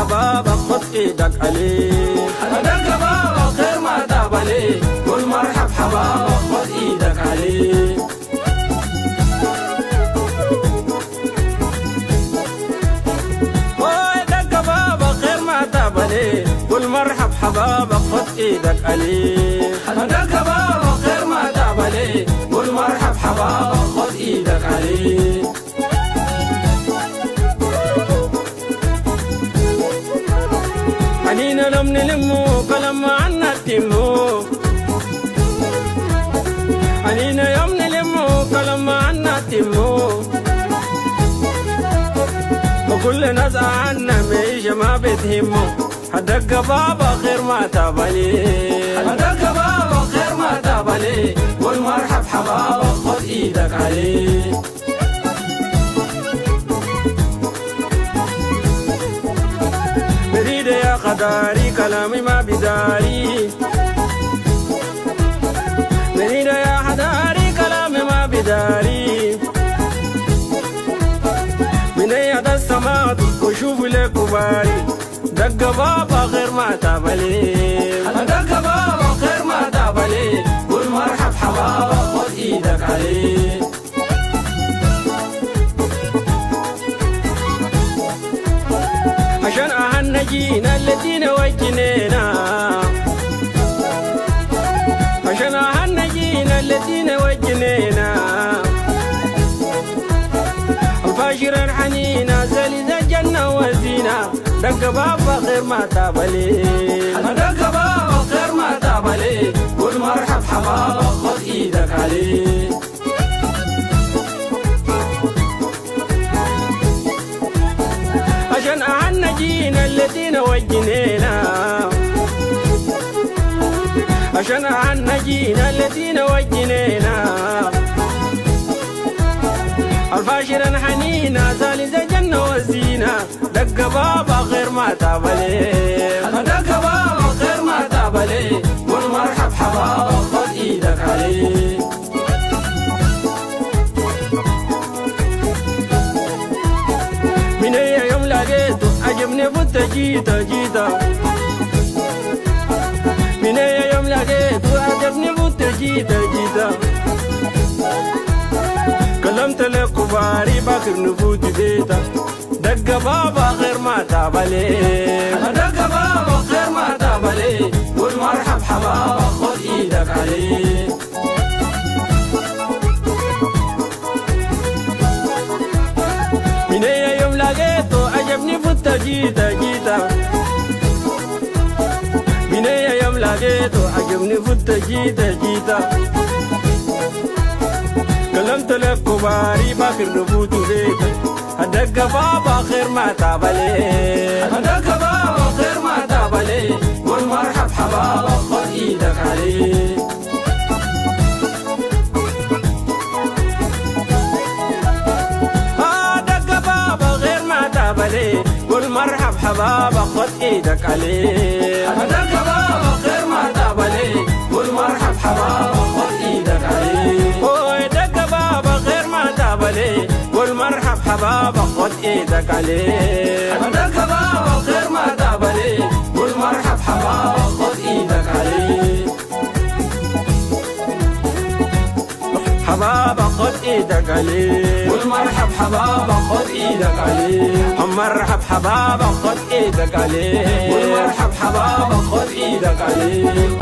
حبابك خد ايدك عليه. هداك بابا خير ما تاب عليه، قول مرحب حبابك خد ايدك عليه. قول مرحب حبابك خد ايدك عليه. هداك بابا خير ما تاب عليه، قول مرحب حبابك خد ايدك عليه. حنين لم نلمو كلام عنا تمو، حنين يوم نلمو كلام عنا تمو، وكل ناس عنا ميشة ما بتهمو. هداك بابا خير ما تاب عليه، هداك بابا خير ما تاب عليه، قول مرحب حبابك خد ايدك عليه. بريد يا قداري كلامي ما بداري، بريد يا قداري كلامي ما بداري. من يد السماء وشوف لك باري، دق بابا خير ما تاب عليه. هداك بابا خير ما تاب عليه، قول مرحب حبابك خد ايدك عليه. عشان أهلنا جينا الذين وجنينا، عشان أهلنا جينا الذين وجنينا. الفاشر الحنينة زلزال الجنة وزينة، دق بابا خير ما تاب عليه. هداك بابا خير ما تاب عليه، قول مرحب حبابك خد ايدك عليه. عشان أهلنا جينا الذين وجنينا، عشان أهلنا جينا الذين وجنينا. الفاشر الحنينة زالزة جنة وزينة، دق بابا خير ما تاب عليه. هداك بابا خير ما تاب عليه، قول مرحب حبابك خد ايدك عليه. من أي يوم لقيته عجبني فت جيتا جيتا، من أي يوم لقيته عجبني فت جيتا جيتا. كلمت لك كباري باكر نفوت بيتا، دق بابا خير ما تاب عليه. هداك بابا خير ما تاب عليه، قول مرحب حبابك خد ايدك عليه. من أي يوم لقيته عجبني فت جيتا جيتا، من أي يوم لقيته عجبني فت جيتا جيتا. كلمت لك كباري باكر نفوت بيتا، هداك بابا خير ما تاب عليه. هداك بابا خير ما تاب عليه، قول مرحب حبابك خد ايدك عليه. قول مرحب حبابك خد ايدك عليه. هداك بابا خير ما تاب عليه، قول مرحب حبابك خد ايدك عليه. اوه دق بابا خير ما تاب عليه، قول مرحب حبابك خد ايدك عليه. هداك بابا خير ما تاب عليه، قول مرحب حبابك خد ايدك عليه. حبابك خد ايدك عليه، قول مرحب حبابك خد ايدك عليه. مرحب حبابك خد ايدك عليه، قول مرحب حبابك خد ايدك عليه.